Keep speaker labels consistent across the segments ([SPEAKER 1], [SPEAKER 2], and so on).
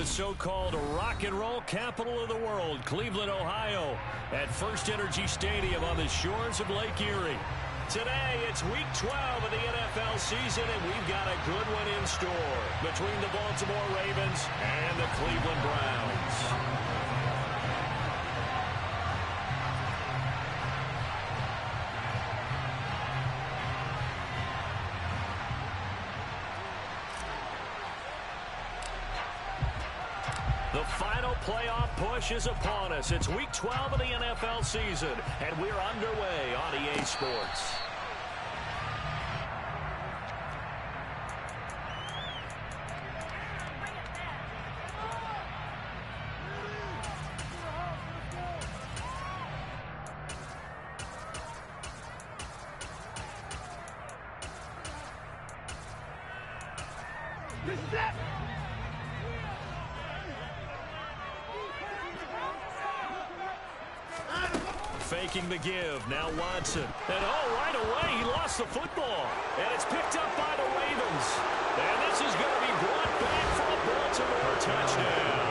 [SPEAKER 1] so-called rock and roll capital of the world, Cleveland, Ohio, at First Energy Stadium on the shores of Lake Erie. Today, it's Week 12 of the NFL season, and we've got a good one in store between the Baltimore Ravens and the Cleveland Browns. The final playoff push is upon us. It's Week 12 of the NFL season, and we're underway on EA Sports. Faking the give. Now Watson. And right away, he lost the football. And it's picked up by the Ravens. And this is going to be brought back for a Baltimore touchdown.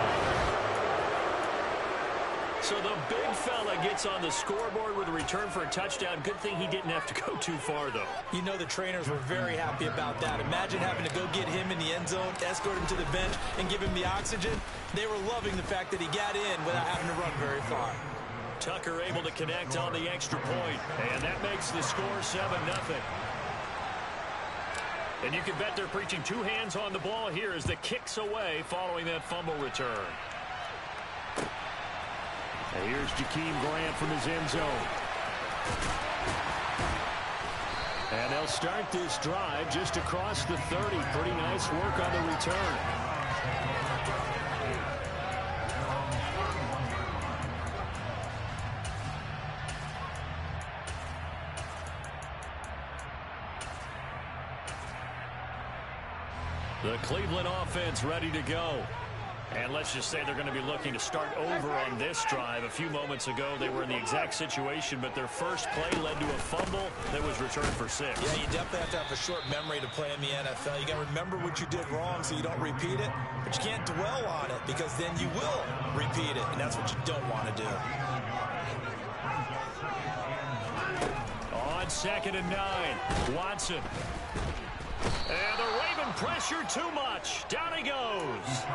[SPEAKER 1] So the big fella gets on the scoreboard with a return for a touchdown. Good thing he didn't have to go too far, though.
[SPEAKER 2] You know the trainers were very happy about that. Imagine having to go get him in the end zone, escort him to the bench, and give him the oxygen. They were loving the fact that he got in without having to run very far.
[SPEAKER 1] Tucker able to connect on the extra point, and that makes the score 7-0. And you can bet they're preaching two hands on the ball here as the kick's away following that fumble return. And here's Jakeem Grant from his end zone. And they'll start this drive just across the 30. Pretty nice work on the return. The Cleveland offense ready to go. And let's just say they're going to be looking to start over on this drive. A few moments ago, they were in the exact situation, but their first play led to a fumble that was returned for 6.
[SPEAKER 2] Yeah, you definitely have to have a short memory to play in the NFL. You got to remember what you did wrong so you don't repeat it, but you can't dwell on it because then you will repeat it, and that's what you don't want to do.
[SPEAKER 1] On 2nd and 9, Watson. And the Raven pressure too much. Down he goes.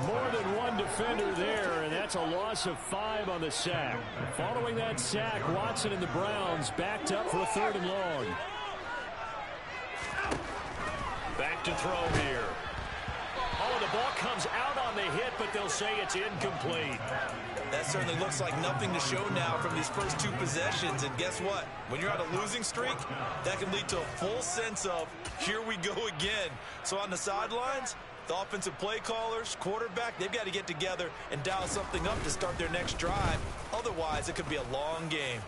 [SPEAKER 1] More than one defender there, and that's a loss of 5 on the sack. Following that sack, Watson and the Browns backed up for a 3rd and long. Back to throw here. Oh, the ball comes out on the hit, but they'll say it's incomplete.
[SPEAKER 2] That certainly looks like nothing to show now from these first 2 possessions. And guess what? When you're on a losing streak, that can lead to a full sense of, here we go again. So on the sidelines, the offensive play callers, quarterback, they've got to get together and dial something up to start their next drive. Otherwise, it could be a long game.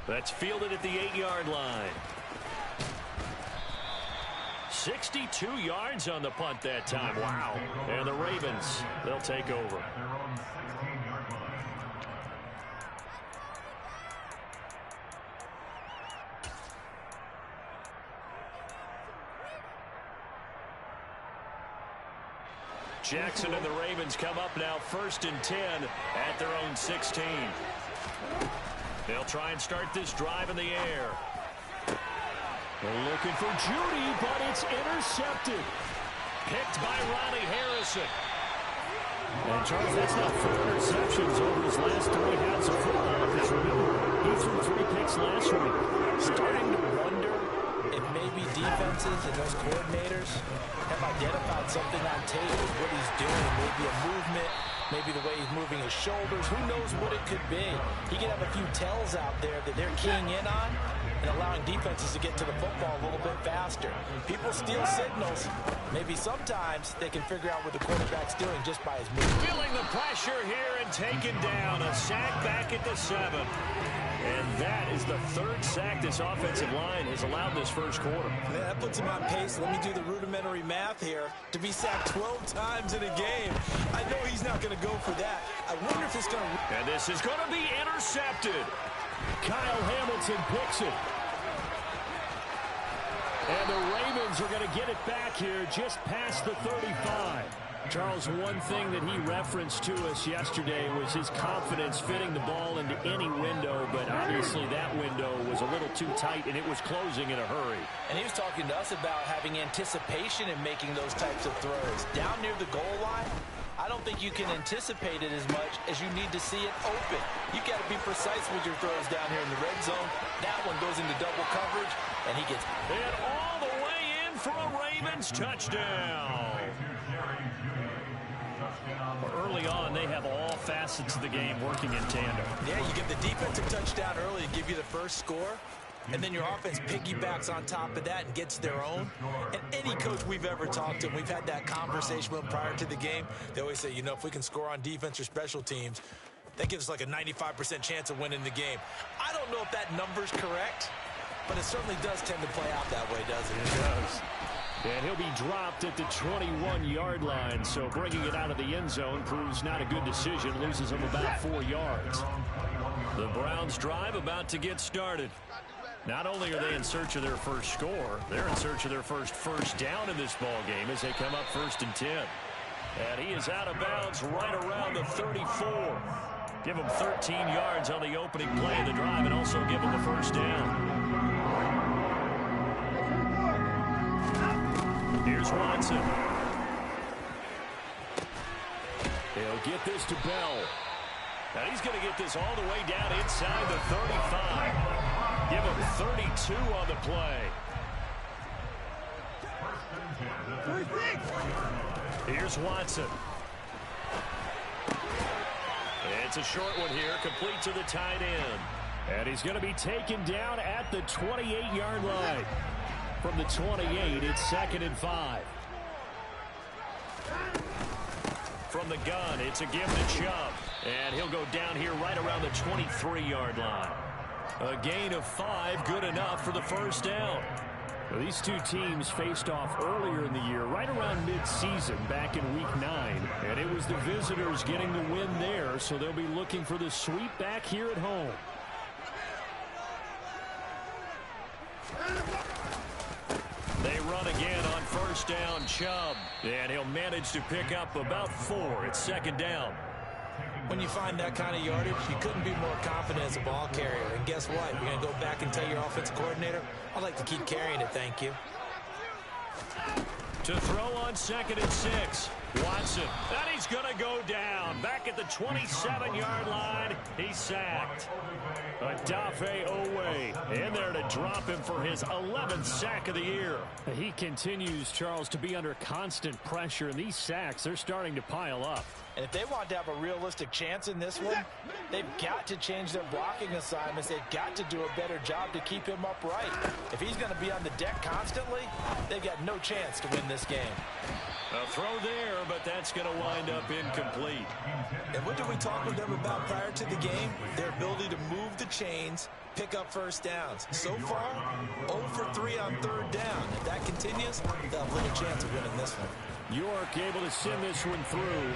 [SPEAKER 1] That's fielded at the 8-yard line. 62 yards on the punt that time. Wow. And the Ravens, they'll take over. Jackson and the Ravens come up now 1st and 10 at their own 16. They'll try and start this drive in the air. They're looking for Judy, but it's intercepted. Picked by Ronnie Harrison. And Charles, that's now 4 interceptions over his last 3 halves of football. Because remember, he threw 3 picks last week. Starting to wonder
[SPEAKER 2] if maybe defenses and those coordinators have identified something on tape with what he's doing. Maybe a movement, maybe the way he's moving his shoulders. Who knows what it could be? He could have a few tells out there that they're keying in on and allowing defenses to get to the football a little bit faster. People steal signals. Maybe sometimes they can figure out what the quarterback's doing just by his movement.
[SPEAKER 1] Feeling the pressure here and taken down. A sack back at the 7. And that is the 3rd sack this offensive line has allowed this first quarter.
[SPEAKER 2] Man, that puts him on pace. Let me do the rudimentary math here. To be sacked 12 times in a game. I know he's not going to go for that. I wonder if it's going to...
[SPEAKER 1] And this is going to be intercepted. Kyle Hamilton picks it. And the Ravens are going to get it back here just past the 35. Charles, one thing that he referenced to us yesterday was his confidence fitting the ball into any window, but obviously that window was a little too tight, and it was closing in a hurry.
[SPEAKER 2] And he was talking to us about having anticipation in making those types of throws. Down near the goal line, I don't think you can anticipate it as much as you need to see it open. You got to be precise with your throws down here in the red zone. That one goes into double coverage, and he gets
[SPEAKER 1] it all the way in for a Ravens touchdown. Early on, they have all facets of the game working in tandem.
[SPEAKER 2] Yeah, you get the defensive touchdown early to give you the first score, and then your offense piggybacks on top of that and gets their own. And any coach we've ever talked to, and we've had that conversation with them prior to the game, they always say, you know, if we can score on defense or special teams, that gives us like a 95% chance of winning the game. I don't know if that number's correct, but it certainly does tend to play out that way, doesn't it?
[SPEAKER 1] It does. And he'll be dropped at the 21-yard line, so bringing it out of the end zone proves not a good decision, loses him about 4 yards. The Browns' drive about to get started. Not only are they in search of their first score, they're in search of their first down in this ball game as they come up 1st and 10. And he is out of bounds right around the 34. Give him 13 yards on the opening play of the drive and also give him the first down. Here's Watson. He'll get this to Bell. And he's going to get this all the way down inside the 35. Give him 32 on the play. Here's Watson. It's a short one here, complete to the tight end. And he's going to be taken down at the 28-yard line. From the 28, it's 2nd and 5. From the gun, it's a give to Chubb. And he'll go down here right around the 23-yard line. A gain of 5, good enough for the first down. Well, these two teams faced off earlier in the year, right around mid-season, back in Week 9. And it was the visitors getting the win there, so they'll be looking for the sweep back here at home. They run again on first down, Chubb. And he'll manage to pick up about 4. It's 2nd down.
[SPEAKER 2] When you find that kind of yardage, you couldn't be more confident as a ball carrier. And guess what? You're going to go back and tell your offensive coordinator, I'd like to keep carrying it, thank you.
[SPEAKER 1] To throw on 2nd and 6. Watson. And he's going to go down. Back at the 27-yard line. He's sacked. Odafe Owe in there to drop him for his 11th sack of the year. He continues, Charles, to be under constant pressure. And these sacks, they're starting to pile up.
[SPEAKER 2] And if they want to have a realistic chance in this one, they've got to change their blocking assignments. They've got to do a better job to keep him upright. If he's going to be on the deck constantly, they've got no chance to win this game.
[SPEAKER 1] A throw there, but that's going to wind up incomplete.
[SPEAKER 2] And what did we talk with them about prior to the game? Their ability to move the chains, pick up first downs. So far, 0 for 3 on 3rd down. If that continues, they'll have little chance of winning this one.
[SPEAKER 1] York able to send this one through.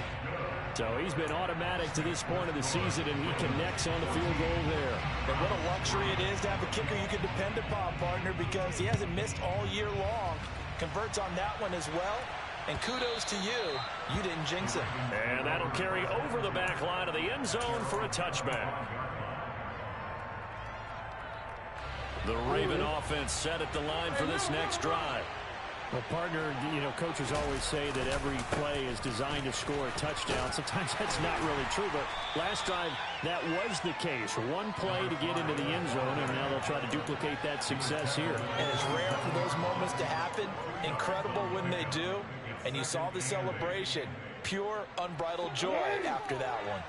[SPEAKER 1] So he's been automatic to this point of the season, and he connects on the field goal there.
[SPEAKER 2] And what a luxury it is to have a kicker you can depend upon, partner, because he hasn't missed all year long. Converts on that one as well. And kudos to you. You didn't jinx it.
[SPEAKER 1] And that'll carry over the back line of the end zone for a touchback. The Raven offense set at the line for this next drive. Well, partner, you know, coaches always say that every play is designed to score a touchdown. Sometimes that's not really true, but last drive, that was the case. One play to get into the end zone, and now they'll try to duplicate that success here.
[SPEAKER 2] And it's rare for those moments to happen. Incredible when they do. And you saw the celebration. Pure, unbridled joy after that one.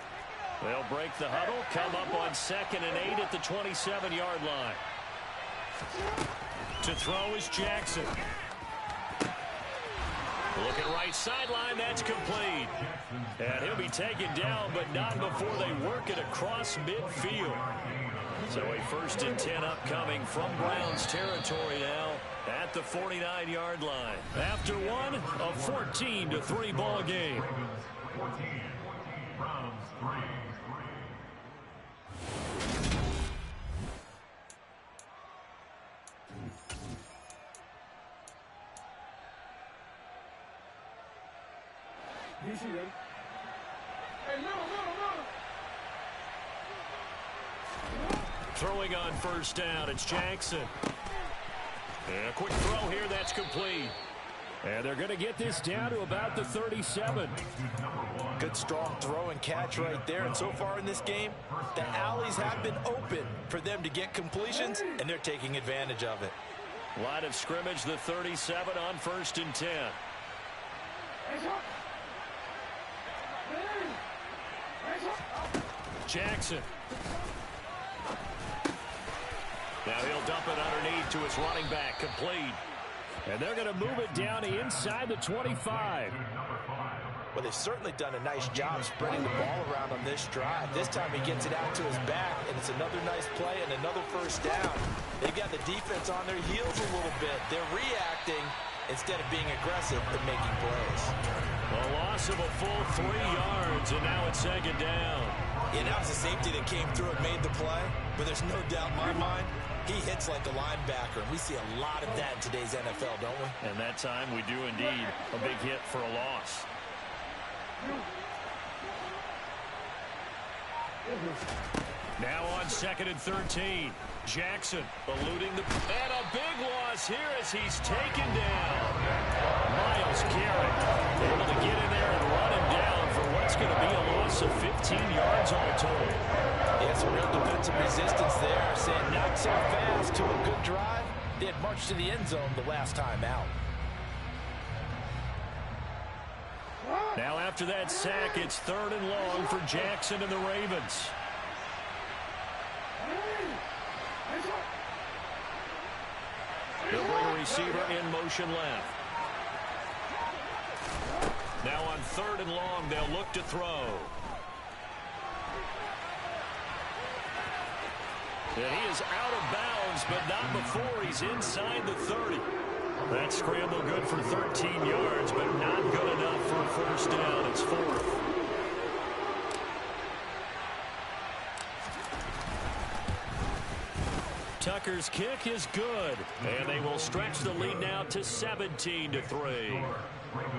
[SPEAKER 1] They'll break the huddle, come up on 2nd and 8 at the 27-yard line. To throw is Jackson. Looking right sideline, that's complete. And he'll be taken down, but not before they work it across midfield. So a 1st and 10 upcoming from Browns territory now at the 49-yard line. After one, a 14-3 ball game. Throwing on first down, it's Jackson. And a quick throw here, that's complete.
[SPEAKER 3] And they're going to get this down to about the 37.
[SPEAKER 2] Good strong throw and catch right there. And so far in this game, the alleys have been open for them to get completions, and they're taking advantage of it.
[SPEAKER 1] Line of scrimmage, the 37 on 1st and 10. Jackson. Now he'll dump it underneath to his running back, complete.
[SPEAKER 3] And they're going to move it down to inside the 25.
[SPEAKER 2] Well, they've certainly done a nice job spreading the ball around on this drive. This time he gets it out to his back, and it's another nice play and another first down. They've got the defense on their heels a little bit. They're reacting instead of being aggressive and making plays.
[SPEAKER 1] A loss of a full 3 yards, and now it's 2nd down.
[SPEAKER 2] Yeah, that was a safety that came through and made the play, but there's no doubt in my mind he hits like a linebacker, and we see a lot of that in today's NFL, don't we?
[SPEAKER 1] And that time we do indeed. A big hit for a loss. Now on 2nd and 13. Jackson eluding the... And a big loss here as he's taken down. Myles Garrett able to get in there and run him down for what's going to be a loss of 15 yards all total.
[SPEAKER 2] Yeah, some real defensive resistance there, saying not so fast to a good drive. They had marched to the end zone the last time out.
[SPEAKER 1] Now after that sack, it's 3rd and long for Jackson and the Ravens. They'll bring a receiver in motion left. Now on 3rd and long, they'll look to throw. And he is out of bounds, but not before he's inside the 30. That scramble good for 13 yards, but not good enough for a first down. It's 4th. Tucker's kick is good, and they will stretch the lead now to 17-3.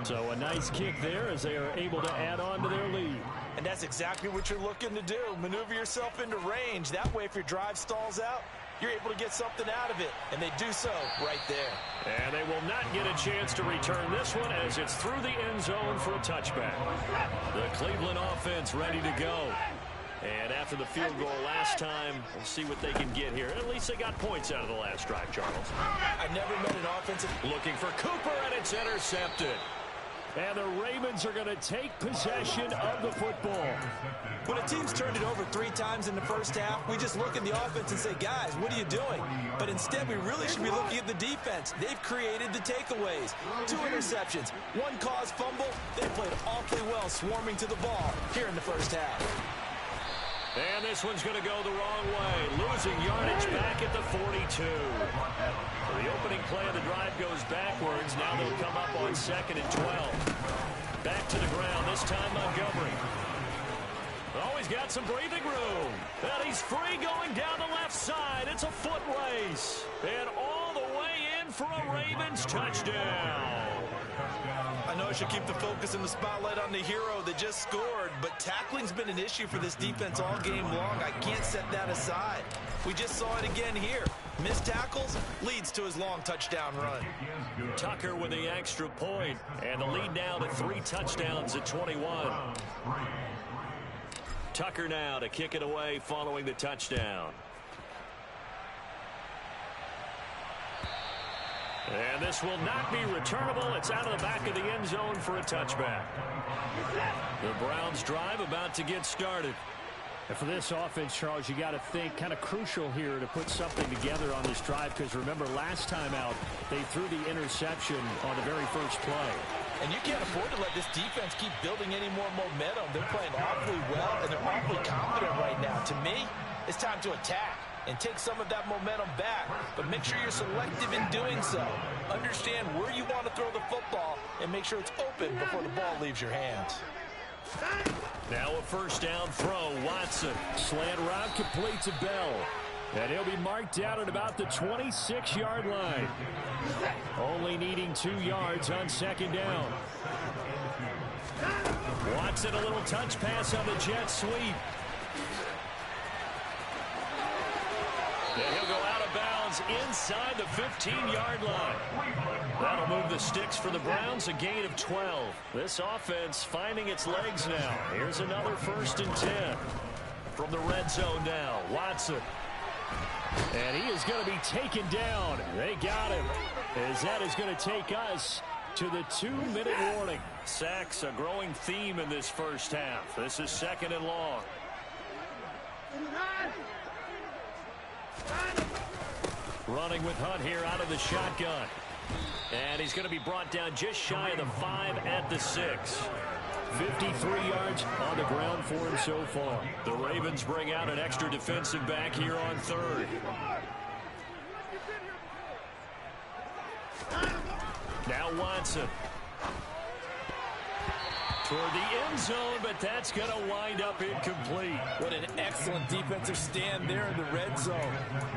[SPEAKER 3] So a nice kick there as they are able to add on to their lead.
[SPEAKER 2] And that's exactly what you're looking to do. Maneuver yourself into range. That way, if your drive stalls out, you're able to get something out of it. And they do so right there.
[SPEAKER 1] And they will not get a chance to return this one as it's through the end zone for a touchback. The Cleveland offense ready to go. And after the field goal last time, we'll see what they can get here. At least they got points out of the last drive, Charles.
[SPEAKER 2] I've never met an offensive...
[SPEAKER 1] Looking for Cooper, and it's intercepted.
[SPEAKER 3] And the Ravens are going to take possession of the football.
[SPEAKER 2] When a team's turned it over 3 times in the first half, we just look at the offense and say, guys, what are you doing? But instead, we really should be looking at the defense. They've created the takeaways. 2 interceptions, 1 caused fumble. They played awfully well swarming to the ball here in the first half.
[SPEAKER 1] And this one's going to go the wrong way. Losing yardage back at the 42. The opening play of the drive goes backwards. Now they'll come up on 2nd and 12. Back to the ground, this time Montgomery. Oh, he's got some breathing room. And he's free going down the left side. It's a foot race. And all the way in for a Ravens touchdown.
[SPEAKER 2] I know I should keep the focus and the spotlight on the hero that just scored, but tackling's been an issue for this defense all game long. I can't set that aside. We just saw it again here. Missed tackles leads to his long touchdown run.
[SPEAKER 1] Tucker with the extra point, and the lead now to 3 touchdowns at 21. Tucker now to kick it away following the touchdown. And this will not be returnable. It's out of the back of the end zone for a touchback. The Browns drive about to get started.
[SPEAKER 3] And for this offense, Charles, you got to think kind of crucial here to put something together on this drive, because remember last time out they threw the interception on the very first play.
[SPEAKER 2] And you can't afford to let this defense keep building any more momentum. They're playing awfully well, and they're awfully confident right now. To me, it's time to attack and take some of that momentum back, but make sure you're selective in doing so. Understand where you want to throw the football and make sure it's open before the ball leaves your hands.
[SPEAKER 1] Now a first down throw. Watson.
[SPEAKER 3] Slant route complete to Bell. And he'll be marked down at about the 26-yard line. Only needing 2 yards on 2nd down.
[SPEAKER 1] Watson, a little touch pass on the jet sweep. And he'll go out of bounds inside the 15-yard line. That'll move the sticks for the Browns, a gain of 12. This offense finding its legs now. Here's another 1st and 10. From the red zone now, Watson.
[SPEAKER 3] And he is going to be taken down. They got him. As that is going to take us to the 2-minute warning.
[SPEAKER 1] Sacks, a growing theme in this first half. This is 2nd and long. Running with Hunt here out of the shotgun. And he's going to be brought down just shy of the 5 at the 6.
[SPEAKER 3] 53 yards on the ground for him so far.
[SPEAKER 1] The Ravens bring out an extra defensive back here on 3rd. Now Watson. Toward the end zone, but that's going to wind up incomplete.
[SPEAKER 2] What an excellent defensive stand there in the red zone.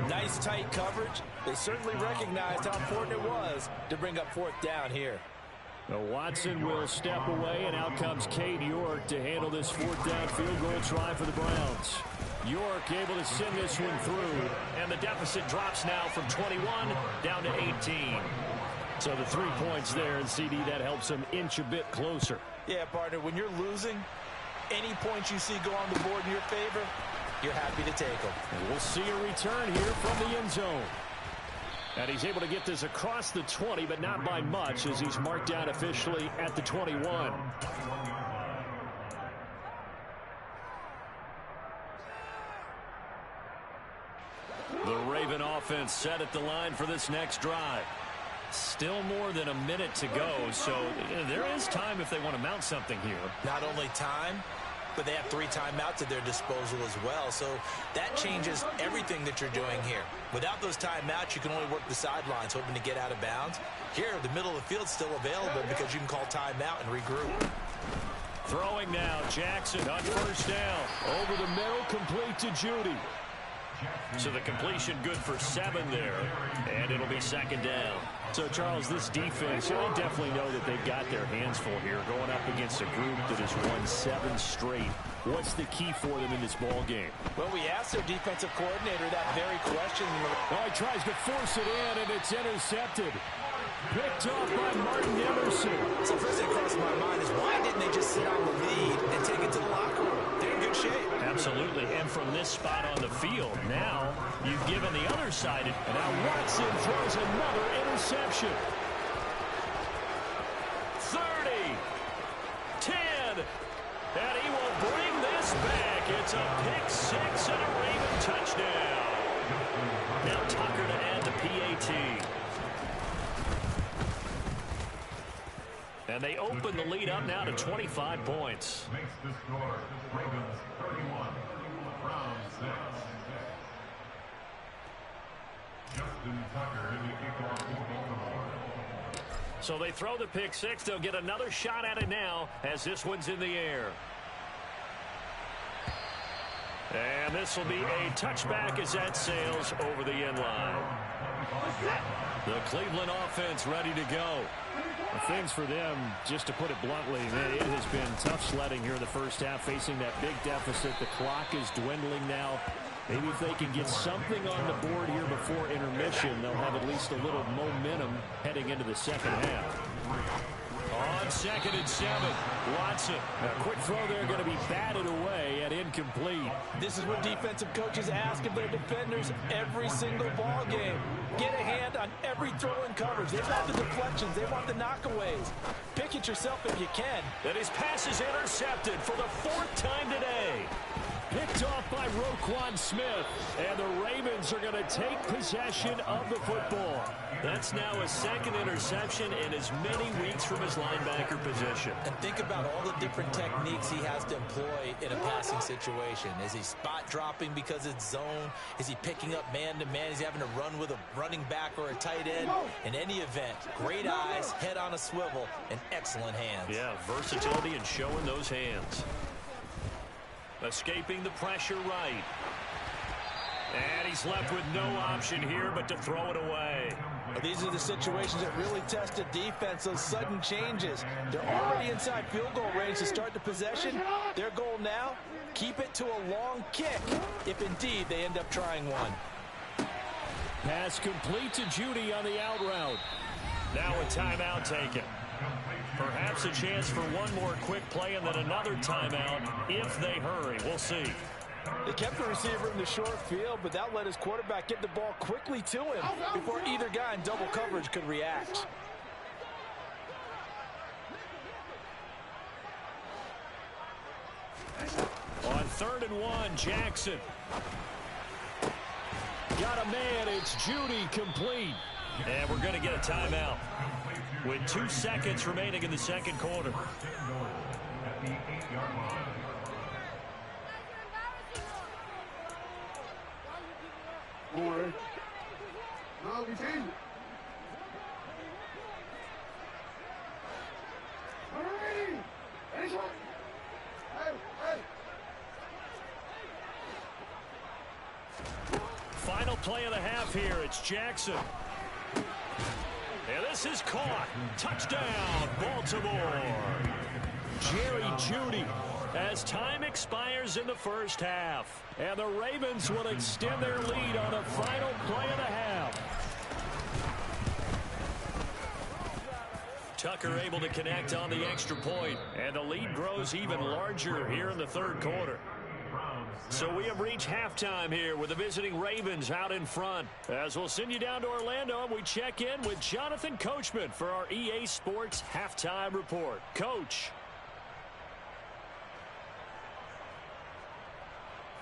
[SPEAKER 2] Nice tight coverage. They certainly recognized how important it was to bring up 4th down here.
[SPEAKER 3] Now Watson will step away, and out comes Cade York to handle this 4th down field goal try for the Browns. York able to send this one through.
[SPEAKER 1] And the deficit drops now from 21 down to 18.
[SPEAKER 3] So the 3 points there, and CD, that helps them inch a bit closer.
[SPEAKER 2] Yeah, partner, when you're losing, any points you see go on the board in your favor, you're happy to take them.
[SPEAKER 3] And we'll see a return here from the end zone. And he's able to get this across the 20, but not by much, as he's marked down officially at the 21.
[SPEAKER 1] The Raven offense set at the line for this next drive. Still more than a minute to go, so there is time if they want to mount something here.
[SPEAKER 2] Not only time, but they have 3 timeouts at their disposal as well, so that changes everything that you're doing here. Without those timeouts, you can only work the sidelines, hoping to get out of bounds. Here, the middle of the field's still available because you can call timeout and regroup.
[SPEAKER 1] Throwing now, Jackson on 1st down.
[SPEAKER 3] Over the middle, complete to Judy.
[SPEAKER 1] So the completion good for 7 there, and it'll be 2nd down.
[SPEAKER 3] So, Charles, this defense, they definitely know that they've got their hands full here, going up against a group that has won 7 straight. What's the key for them in this ball game?
[SPEAKER 2] Well, we asked their defensive coordinator that very question.
[SPEAKER 3] Oh, he tries to force it in, and it's intercepted. Picked off by Martin Emerson.
[SPEAKER 2] So first thing crossed my mind is, why didn't they just sit on the lead and take it to the locker room? They're in good shape.
[SPEAKER 1] Absolutely, and from this spot on the field, now you've given the other side.
[SPEAKER 3] And now Watson throws another interception.
[SPEAKER 1] 30, 10, and he will bring this back. It's a pick 6 and a Raven touchdown. Now Tucker to add the PAT. And they open the lead up now to 25 points.
[SPEAKER 4] Makes the score Ravens 31, Browns 6. Justin Tucker in the kickoff for Baltimore.
[SPEAKER 1] So they throw the pick 6. They'll get another shot at it now as this one's in the air. And this will be a touchback as that sails over the end line. The Cleveland offense ready to go.
[SPEAKER 3] Things for them, just to put it bluntly, it has been tough sledding here in the first half, facing that big deficit. The clock is dwindling now. Maybe if they can get something on the board here before intermission, they'll have at least a little momentum heading into the second half.
[SPEAKER 1] On 2nd and 7, Watson.
[SPEAKER 3] A quick throw there, going to be batted away and incomplete.
[SPEAKER 2] This is what defensive coaches ask of their defenders every single ball game. Get a hand on every throw and coverage. They want the deflections. They want the knockaways. Pick it yourself if you can.
[SPEAKER 1] And his pass is intercepted for the 4th time today.
[SPEAKER 3] Picked off by Roquan Smith. And the Ravens are going to take possession of the football.
[SPEAKER 1] That's now a 2nd interception in as many weeks from his linebacker position.
[SPEAKER 2] And think about all the different techniques he has to employ in a passing situation. Is he spot dropping because it's zone? Is he picking up man-to-man? Is he having to run with a running back or a tight end? In any event, great eyes, head on a swivel, and excellent hands.
[SPEAKER 1] Yeah, versatility and showing those hands. Escaping the pressure right. And he's left with no option here but to throw it away.
[SPEAKER 2] Well, these are the situations that really test a defense, those sudden changes. They're already inside field goal range to start the possession. Their goal now, keep it to a long kick, if indeed they end up trying one.
[SPEAKER 3] Pass complete to Judy on the out route.
[SPEAKER 1] Now a timeout taken. Perhaps a chance for one more quick play and then another timeout if they hurry. We'll see.
[SPEAKER 2] They kept the receiver in the short field, but that let his quarterback get the ball quickly to him before either guy in double coverage could react.
[SPEAKER 1] On 3rd and 1, Jackson.
[SPEAKER 3] Got a man. It's Judy, complete.
[SPEAKER 1] And we're going to get a timeout with 2 seconds remaining in the second quarter.
[SPEAKER 4] At the 8-yard line.
[SPEAKER 1] Final play of the half here. It's Jackson. And this is caught. Touchdown, Baltimore. Jerry Jeudy as time expires in the first half.
[SPEAKER 3] And the Ravens will extend their lead on the final play of the half.
[SPEAKER 1] Tucker able to connect on the extra point. And the lead grows even larger here in the third quarter. So we have reached halftime here with the visiting Ravens out in front. As we'll send you down to Orlando, and we check in with Jonathan Coachman for our EA Sports Halftime Report. Coach.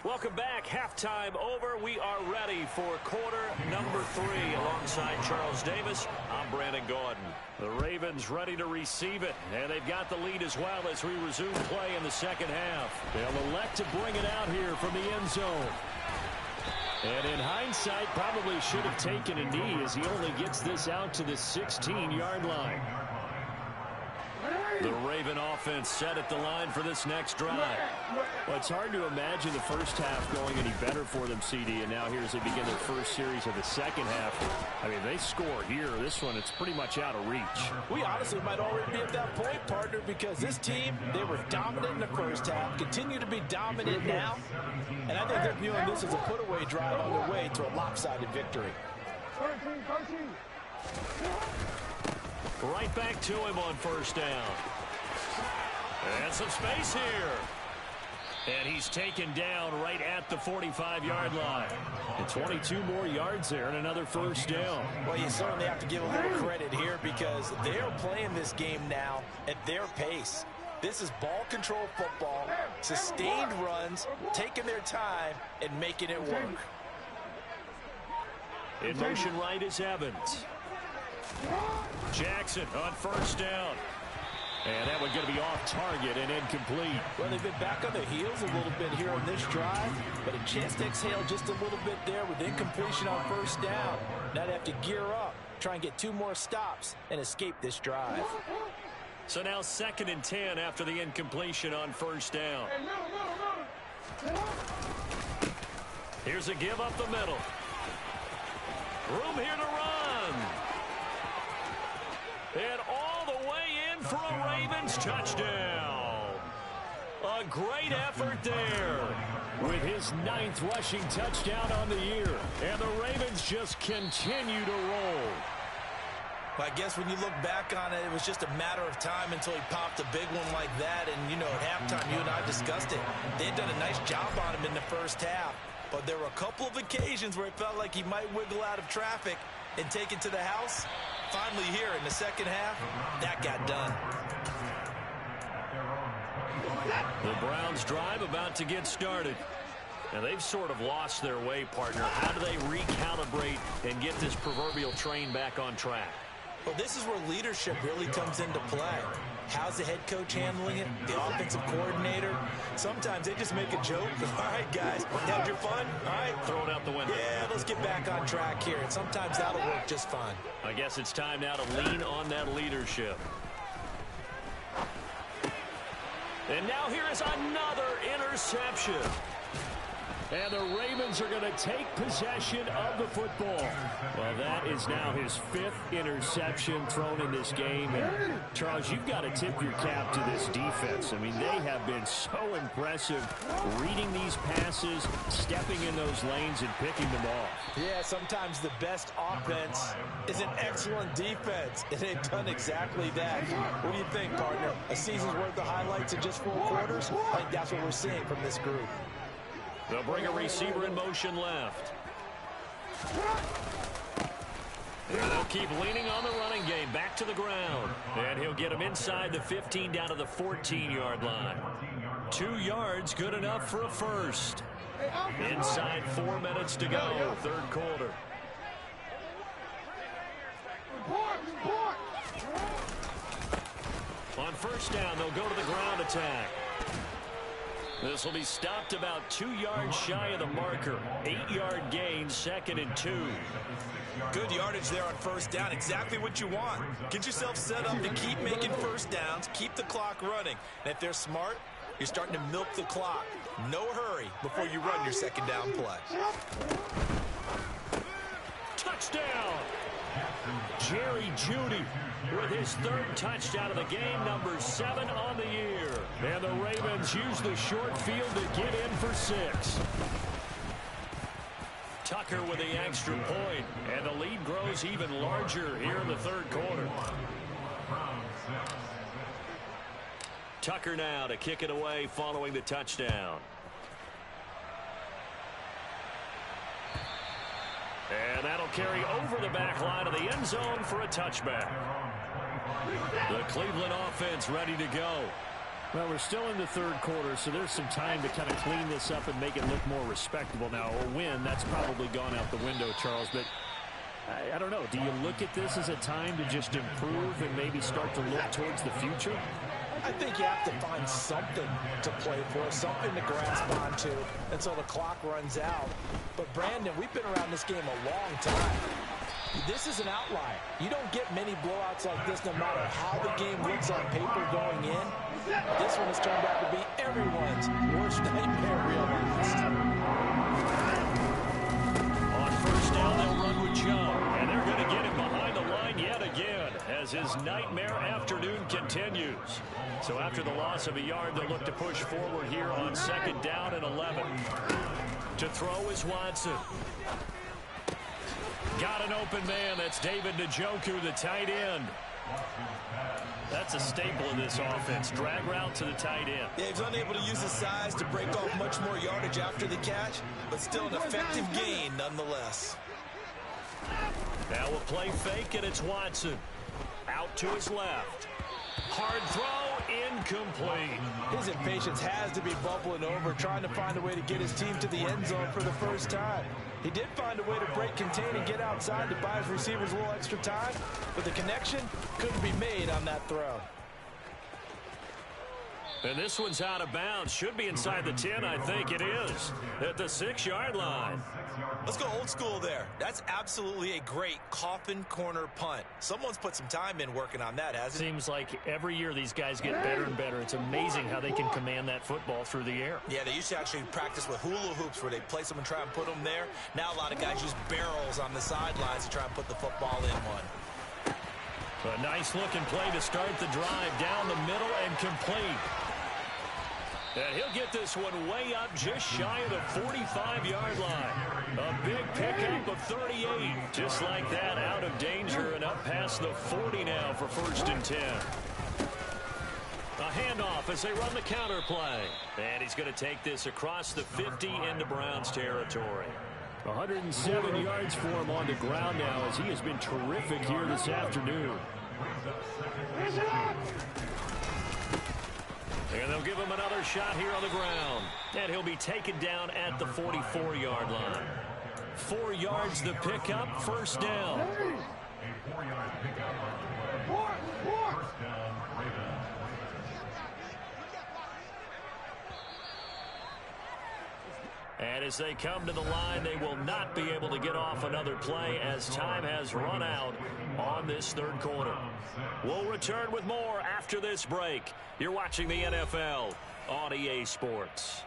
[SPEAKER 1] Welcome back. Halftime over. We are ready for quarter number 3 alongside Charles Davis. I'm Brandon Gordon. The Ravens ready to receive it, and they've got the lead as well as we resume play in the second half.
[SPEAKER 3] They'll elect to bring it out here from the end zone. And in hindsight, probably should have taken a knee as he only gets this out to the 16-yard line.
[SPEAKER 1] The Raven offense set at the line for this next drive.
[SPEAKER 3] Well, it's hard to imagine the first half going any better for them, CD, and now here as they begin their first series of the second half. I mean, they score here. This one, it's pretty much out of reach.
[SPEAKER 2] We honestly might already be at that point, partner, because this team, they were dominant in the first half, continue to be dominant now, and I think they're viewing this as a put-away drive on their way to a lopsided victory.
[SPEAKER 1] Right back to him on first down. And some space here. And he's taken down right at the 45-yard line.
[SPEAKER 3] And 22 more yards there and another first down.
[SPEAKER 2] Well, you certainly have to give a little credit here because they're playing this game now at their pace. This is ball control football, sustained runs, taking their time, and making it work.
[SPEAKER 1] In motion right is Evans. Jackson on first down. And that one going to be off target and incomplete.
[SPEAKER 2] Well, they've been back on their heels a little bit here on this drive, but a chance to exhale just a little bit there with incompletion on first down. Now they have to gear up, try and get 2 more stops and escape this drive.
[SPEAKER 1] So now 2nd and 10 after the incompletion on first down. Here's a give up the middle. Room here to run. And all the way in for a Ravens touchdown. A great effort there.
[SPEAKER 3] With his 9th rushing touchdown on the year. And the Ravens just continue to roll.
[SPEAKER 2] I guess when you look back on it, it was just a matter of time until he popped a big one like that. And, you know, at halftime, you and I discussed it. They had done a nice job on him in the first half. But there were a couple of occasions where it felt like he might wiggle out of traffic and take it to the house. Finally here in the second half, that got done.
[SPEAKER 1] The Browns drive about to get started. And they've sort of lost their way, partner. How do they recalibrate and get this proverbial train back on track?
[SPEAKER 2] Well, this is where leadership really comes into play. How's the head coach handling it? The offensive coordinator? Sometimes they just make a joke. All right, guys, had your fun? All right.
[SPEAKER 1] Throw it out the window.
[SPEAKER 2] Yeah, let's get back on track here. And sometimes that'll work just fine.
[SPEAKER 1] I guess it's time now to lean on that leadership. And now here is another interception.
[SPEAKER 3] And the Ravens are going to take possession of the football. Well, that is now his 5th interception thrown in this game. And Charles, you've got to tip your cap to this defense. I mean, they have been so impressive reading these passes, stepping in those lanes, and picking them off.
[SPEAKER 2] Yeah, sometimes the best offense is an excellent defense, and they've done exactly that. What do you think, partner? A season's worth of highlights in just 4 quarters? I think that's what we're seeing from this group.
[SPEAKER 1] They'll bring a receiver in motion left. And they'll keep leaning on the running game back to the ground. And he'll get him inside the 15 down to the 14-yard line. 2 yards, good enough for a first. Inside 4 minutes to go, 3rd quarter. On first down, they'll go to the ground attack. This will be stopped about 2 yards shy of the marker. 8-yard gain, 2nd and 2.
[SPEAKER 2] Good yardage there on first down. Exactly what you want. Get yourself set up to keep making first downs, keep the clock running. And if they're smart, you're starting to milk the clock. No hurry before you run your 2nd down play.
[SPEAKER 1] Touchdown! Jerry Jeudy with his 3rd touchdown of the game, number 7 on the year. And the Ravens use the short field to get in for 6. Tucker with the extra point, and the lead grows even larger here in the 3rd quarter. Tucker now to kick it away following the touchdown. And that'll carry over the back line of the end zone for a touchback. The Cleveland offense ready to go.
[SPEAKER 3] Well, we're still in the 3rd quarter, so there's some time to kind of clean this up and make it look more respectable. Now, a win, that's probably gone out the window, Charles, but I don't know. Do you look at this as a time to just improve and maybe start to look towards the future?
[SPEAKER 2] I think you have to find something to play for, something to grasp onto until the clock runs out. But, Brandon, we've been around this game a long time. This is an outlier. You don't get many blowouts like this no matter how the game looks on paper going in. This one has turned out to be everyone's worst nightmare realized.
[SPEAKER 1] On first down, they'll run with Joe, and they're going to get him behind the line yet again as his nightmare afternoon continues. So after the loss of a yard, they'll look to push forward here on 2nd down and 11. To throw is Watson. Got an open man. That's David Njoku, the tight end. That's a staple of this offense. Drag route to the tight end.
[SPEAKER 2] Yeah, he's unable to use his size to break off much more yardage after the catch, but still an effective gain nonetheless.
[SPEAKER 1] Now we'll play fake, and it's Watson. Out to his left. Hard throw, incomplete.
[SPEAKER 2] His impatience has to be bubbling over, trying to find a way to get his team to the end zone for the first time. He did find a way to break contain and get outside to buy his receivers a little extra time, but the connection couldn't be made on that throw.
[SPEAKER 1] And this one's out of bounds. Should be inside the 10, I think it is. At the 6-yard line.
[SPEAKER 2] Let's go old school there. That's absolutely a great coffin corner punt. Someone's put some time in working on that, hasn't it?
[SPEAKER 1] Seems like every year these guys get better and better. It's amazing how they can command that football through the air.
[SPEAKER 2] Yeah, they used to actually practice with hula hoops where they place them and try and put them there. Now a lot of guys use barrels on the sidelines to try and put the football in one.
[SPEAKER 1] A nice-looking play to start the drive down the middle and complete. And he'll get this one way up just shy of the 45-yard line. A big pickup of 38. Just like that, out of danger and up past the 40 now for 1st and 10. A handoff as they run the counter play. And he's going to take this across the 50 into Browns territory.
[SPEAKER 3] 107 yards for him on the ground now as he has been terrific here this afternoon.
[SPEAKER 1] And they'll give him another shot here on the ground. And he'll be taken down at the 44-yard line. 4 yards the pickup, 1st down.
[SPEAKER 4] A 4-yard pickup. First down, Ravens.
[SPEAKER 1] And as they come to the line, they will not be able to get off another play as time has run out on this 3rd quarter. We'll return with more after this break. You're watching the NFL on EA Sports.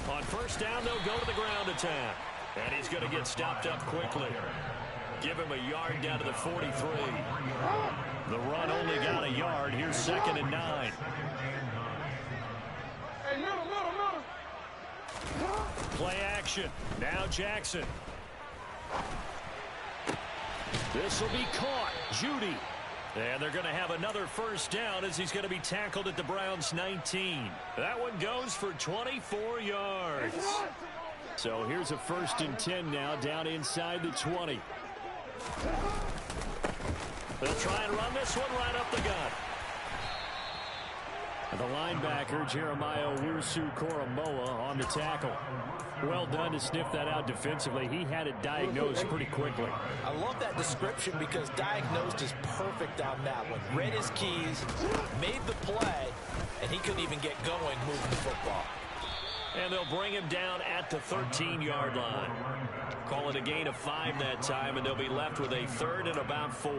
[SPEAKER 1] On first down, they'll go to the ground attack. And he's going to get stopped up quickly. Give him a yard down to the 43. The run only got a yard. Here's 2nd and 9. Play action. Now Jackson. This will be caught. Judy. And they're going to have another first down as he's going to be tackled at the Browns' 19. That one goes for 24 yards. So here's a 1st and 10 now down inside the 20. They'll try and run this one right up the gut. The linebacker, Jeremiah Owusu-Koramoah, on the tackle. Well done to sniff that out defensively. He had it diagnosed pretty quickly.
[SPEAKER 2] I love that description because diagnosed is perfect on that one. Read his keys, made the play, and he couldn't even get going moving the football.
[SPEAKER 1] And they'll bring him down at the 13-yard line. Call it a gain of 5 that time, and they'll be left with a 3rd and about 4.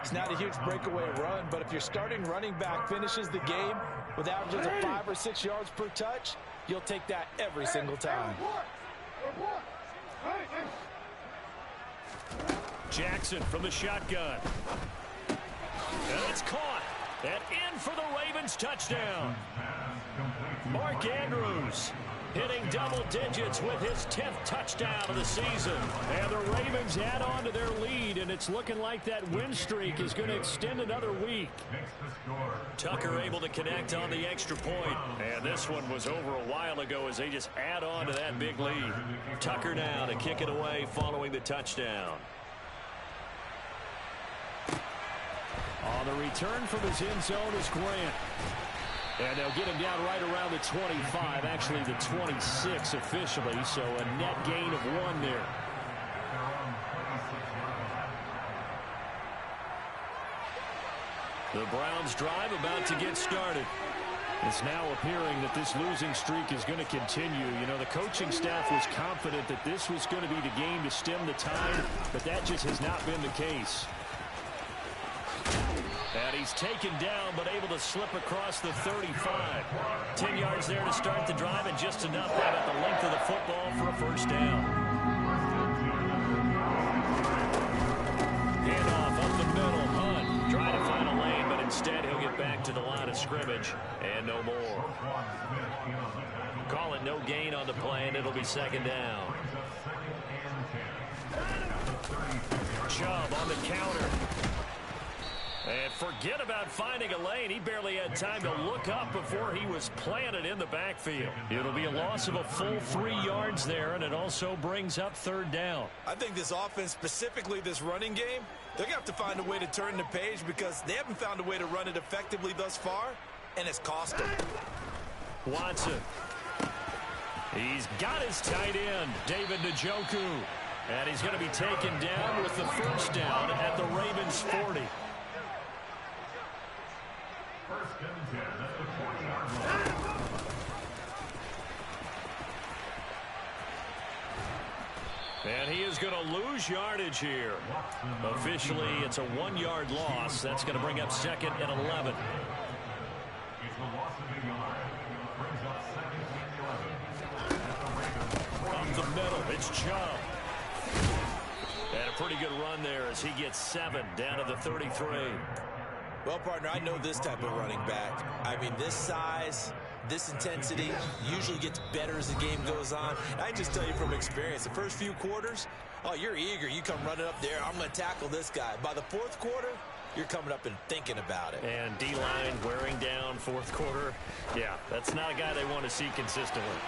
[SPEAKER 2] It's not a huge breakaway run, but if your starting running back finishes the game with averages of 5 or 6 yards per touch, you'll take that every single time.
[SPEAKER 1] Jackson from the shotgun. And it's caught. And in for the Ravens touchdown. Mark Andrews hitting double digits with his 10th touchdown of the season. And the Ravens add on to their lead, and it's looking like that win streak is going to extend another week. Tucker able to connect on the extra point. And this one was over a while ago as they just add on to that big lead. Tucker now to kick it away following the touchdown.
[SPEAKER 3] On the return from his end zone is Grant. And they'll get him down right around the 25, actually the 26 officially, so a net gain of 1 there.
[SPEAKER 1] The Browns drive about to get started.
[SPEAKER 3] It's now appearing that this losing streak is going to continue. You know, the coaching staff was confident that this was going to be the game to stem the tide, but that just has not been the case.
[SPEAKER 1] And he's taken down, but able to slip across the 35. 10 yards there to start the drive, and just enough right at the length of the football for a first down. Handoff up the middle. Hunt trying to find a lane, but instead he'll get back to the line of scrimmage, and no more. Call it no gain on the play, and it'll be 2nd down. Chubb on the counter. And forget about finding a lane. He barely had time to look up before he was planted in the backfield. It'll be a loss of a full 3 yards there, and it also brings up 3rd down.
[SPEAKER 2] I think this offense, specifically this running game, they're going to have to find a way to turn the page because they haven't found a way to run it effectively thus far, and it's cost them.
[SPEAKER 1] Watson. He's got his tight end, David Njoku. And he's going to be taken down with the first down at the Ravens 40.
[SPEAKER 4] 1st and 10 at the 20-yard line.
[SPEAKER 1] And he is going to lose yardage here. Officially, it's a 1-yard loss. That's going to bring up 2nd and 11.
[SPEAKER 4] It's a loss of a yard. Brings up 2nd and 11.
[SPEAKER 1] Up the middle, it's Chubb. And a pretty good run there as he gets 7 down to the 33.
[SPEAKER 2] Well, partner, I know this type of running back. I mean, this size, this intensity usually gets better as the game goes on. And I just tell you from experience, the first few quarters, oh, you're eager. You come running up there, I'm going to tackle this guy. By the 4th quarter, you're coming up and thinking about it.
[SPEAKER 1] And D-line wearing down 4th quarter. Yeah, that's not a guy they want to see consistently.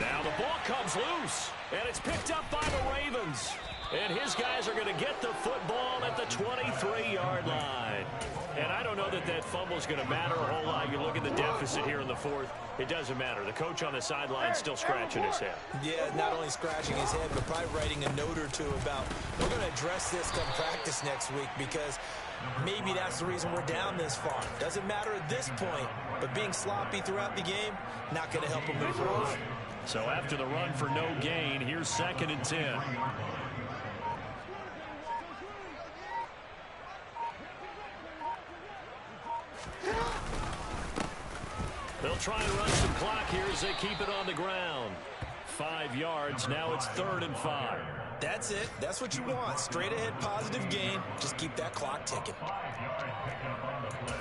[SPEAKER 1] Now the ball comes loose, and it's picked up by the Ravens. And his guys are going to get the football at the 23-yard line. And I don't know that that fumble is going to matter a whole lot. You look at the deficit here in the 4th. It doesn't matter. The coach on the sideline is still scratching his head.
[SPEAKER 2] Yeah, not only scratching his head, but probably writing a note or two about, we're going to address this come practice next week because maybe that's the reason we're down this far. Doesn't matter at this point, but being sloppy throughout the game, not going to help him move forward.
[SPEAKER 1] So after the run for no gain, here's 2nd and 10. They'll try and run some clock here as they keep it on the ground. 5 yards. Now it's 3rd and 5.
[SPEAKER 2] That's it. That's what you want. Straight ahead positive gain. Just keep that clock ticking.
[SPEAKER 4] 5 yards picked up on the play.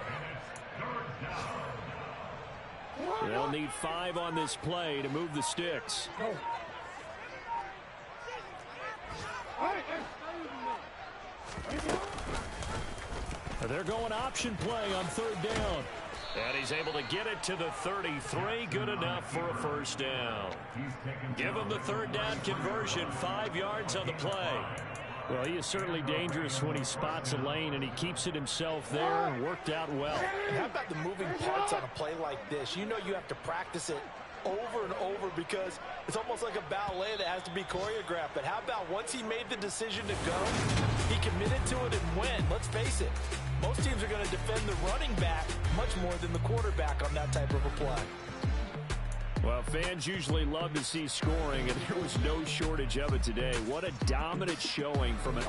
[SPEAKER 4] And it's 3rd down.
[SPEAKER 3] They'll need 5 on this play to move the sticks. They're going option play on 3rd down.
[SPEAKER 1] And he's able to get it to the 33. Good enough for a 1st down. Give him the 3rd down conversion. 5 yards on the play.
[SPEAKER 3] Well, he is certainly dangerous when he spots a lane, and he keeps it himself there and worked out well.
[SPEAKER 2] And how about the moving parts on a play like this? You know you have to practice it over and over because it's almost like a ballet that has to be choreographed. But how about once he made the decision to go, he committed to it and went. Let's face it, most teams are going to defend the running back much more than the quarterback on that type of a play.
[SPEAKER 3] Well, fans usually love to see scoring, and there was no shortage of it today. What a dominant showing from an